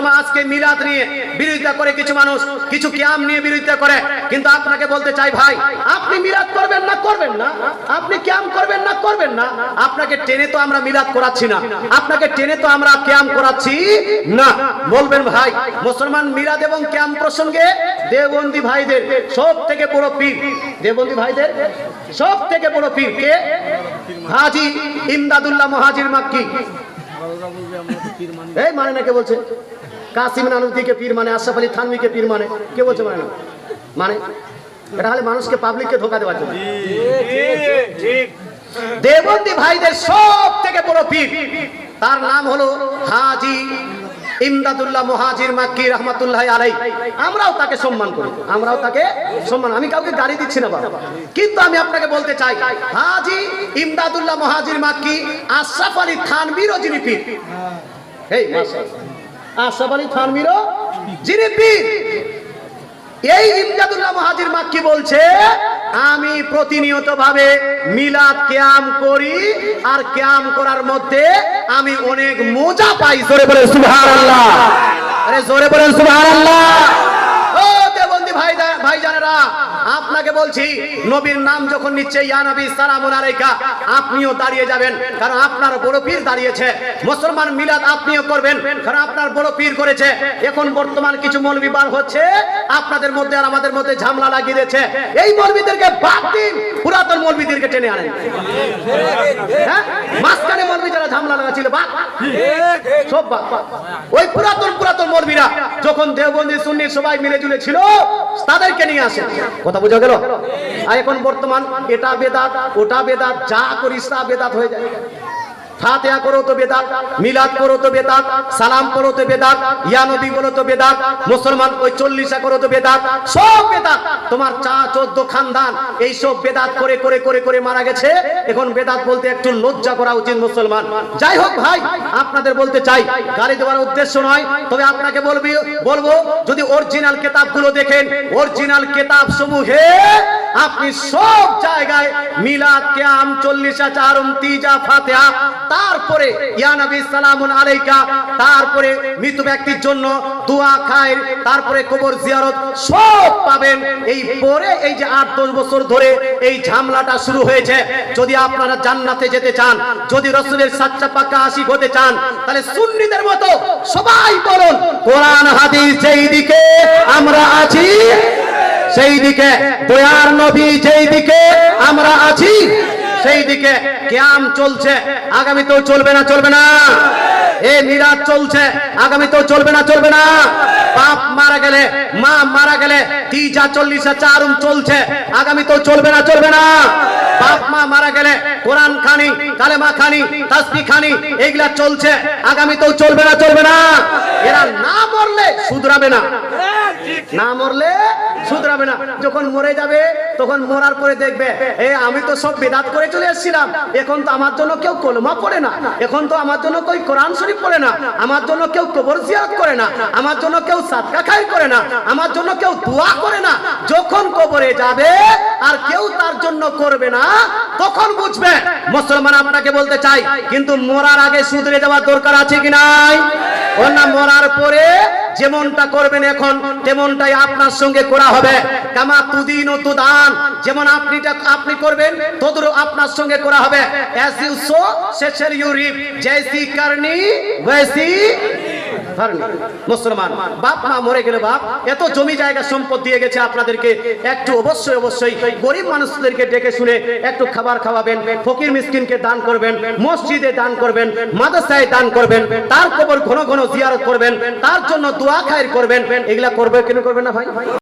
মুসলমান আজকে মিলাদ নিয়ে বিরোধিতা করে, কিছু মানুষ কিছু কিয়াম নিয়ে বিরোধিতা করে, কিন্তু আপনাকে বলতে চাই ভাই, আপনি মিলাদ করবেন না করবেন না, আপনি কিয়াম করবেন না করবেন না, আপনাকে টেনে তো আমরা মিলাদ করাচ্ছি না, আপনাকে টেনে তো আমরা কিয়াম করাচ্ছি না। বলবেন ভাই মুসলমান মিলাদ এবং কিয়াম প্রসঙ্গে দেওবন্দি ভাইদের সব থেকে বড় পীর, দেওবন্দি ভাইদের সব থেকে বড় পীর কে? হাজী ইমদাদুল্লাহ মুহাজির মাক্কি। এই মানে না, কে বলছে? কাসিম নানুদ্দিকে পীর মানে, আশরাফ আলী থানভীকে পীর মানে, কে বলছে মানে না? মানে এটা হলে মানুষকে, পাবলিককে ধোঁকা দেওয়ার জন্য। দেওবন্দি ভাইদের সব থেকে বড় পীর, তার নাম হলো হাজী ইমদাদুল্লাহ মুহাজির মাক্কি রহমাতুল্লাহি আলাইহি। আমরাও তাকে সম্মান করি, আমরাও তাকে সম্মান, আমি কাউকে গালি দিচ্ছি না বাবা, কিন্তু আমি আপনাকে বলতে চাই হাজী ইমদাদুল্লাহ মুহাজির মাক্কি আশরাফ আলী থানভীরও যিনি পীর। এই মাশাআল্লাহ, আশরাফ আলী থানভীরও যিনি পীর। এই ইমদাদুল্লাহ মুহাজির মাক্কি বলছে আমি প্রতিনিয়ত ভাবে মিলাদ কিয়াম করি, আর কিয়াম করার মধ্যে আমি অনেক মজা পাই। জোরে বলেন সুবহানাল্লাহ, আরে জোরে বলেন সুবহানাল্লাহ। ও দেওবন্দি ভাইজানেরা, আপনাকে বলছি নবীর নাম যখন নিচ্ছে ইয়া নবী সালামুন আলাইকা, আপনিও দাঁড়িয়ে যাবেন, কারণ আপনার বড় পীর দাঁড়িয়েছে। মুসলমান মিলাদ আপনিও করবেন, কারণ আপনার বড় পীর করেছে। এখন বর্তমান কিছু মৌলবি বার হচ্ছে, আপনাদের মধ্যে আর আমাদের মধ্যে ঝামেলা লাগিয়ে দিয়েছে। এই মৌলবিদেরকে বাদ দিন, পুরাতন মৌলবিদেরকে টেনে আনেন। হ্যাঁ, মাঝখানে মৌলবি যারা ঝামেলা লাগাচ্ছিল বাদ, সব বাদ। ওই পুরাতন মৌলবিরা যখন দেওবন্দি সুন্নি সবাই মিলে জুলে ছিল, তাদেরকে নিয়ে আসেন। কথা বোঝা গেল? আর এখন বর্তমান এটা বেদাত, ওটা বেদাত, যা করিস তা বেদাত হয়ে যায়। ফাতিহা করো তো বেদাত, মিলাদ করো তো বেদাত, সালাম করো তো বেদাত, ইয়া নবী বলো তো বেদাত, মুসলমান ওই 40 করো তো বেদাত, সব বেদাত। তোমার 14 খানদান এই সব বেদাত করে করে করে করে মারা গেছে। এখন বেদাত বলতে একটু লজ্জা করা উচিত মুসলমান। যাই হোক ভাই, আপনাদের বলতে চাই, গালি দেওয়ার উদ্দেশ্য নয়, তবে আপনাকে বলবো যদি অরিজিনাল কিতাবগুলো দেখেন, অরিজিনাল কিতাব সমূহে আপনি সব জায়গায় মিলাদ কিয়াম 40 চারম তিজা ফাতিহা, তারপরে ইয়া নবী সালামুন আলাইকা, তারপরে মৃত ব্যক্তির জন্য দোয়া খায়ের, তারপরে কবর জিয়ারত সব পাবেন। এই পরে এই যে 8-10 বছর ধরে এই ঝামেলাটা শুরু হয়েছে। যদি আপনারা জান্নাতে যেতে চান, যদি রাসূলের সাচ্চা পাক্কা আশিক হতে চান, তাহলে সুন্নিদের মতো সবাই বলুন কোরআন হাদিস যেই দিকে আমরা আছি, সেই দিকে দয়ার নবী যেই দিকে আমরা আছি, সেই দিকে কিয়াম চলছে, আগামীতেও চলবে না চলবে না? এই মিলাদ চলছে, আগামীতেও চলবে না চলবে না? বাপ মারা গেলে, মা মারা গেলে তিজা 40 চারুম চলছে, আগামীতেও চলবে না চলবে না? বাপ মা মারা গেলে কোরআন খানি, কালেমা খানি, তাসবিহ খানি এগুলা চলছে, আগামীতেও চলবে না চলবে না? এরা না মরলে শুধরাবে না, না মরলে শুধরাবে না। যখন মরে যাবে তখন মরার পরে দেখবে আমি তো সব বেদাত করে চলে এসেছিলাম, এখন তো আমার জন্য কেউ কলমা পড়ে না, এখন তো আমার জন্য কেউ কোরআন শরীফ পড়ে না, আমার জন্য কেউ কবর জিয়ারত করে না, আমার জন্য কেউ সাদকা খায়র করে না, আমার জন্য কেউ দোয়া করে না। যখন কবরে যাবে আর কেউ তার জন্য করবে না, তখন বুঝবে। মুসলমান আপনাকে বলতে চাই, কিন্তু মরার আগে শুধরে যাওয়ার দরকার আছে কি নাই? না মরার পরে যেমনটা করবেন এখন তেমনটাই আপনার সঙ্গে করা হবে। কামা তুদিন ও তুদান, যেমন আপনি করবেন তদ্রু আপনার সঙ্গে করা হবে। as you sow so shall you reap, जैसी करनी वैसी भरनी। মুসলমান বাপ মা মরে গেলে, বাপ এত জমি জায়গা সম্পদ দিয়ে গেছে আপনাদেরকে, একটু অবশ্যই গরিব মানুষদেরকে ডেকে শুনে একটু খাবার খাওয়াবেন, ফকির মিসকিনকে দান করবেন, মসজিদে দান করবেন, মাদ্রাসায় দান করবেন, তার কবর ঘন ঘন জিয়ারত করবেন, তার জন্য দোয়া খায়ের করবেন। এগুলা করবে কেন করবেন না ভাই?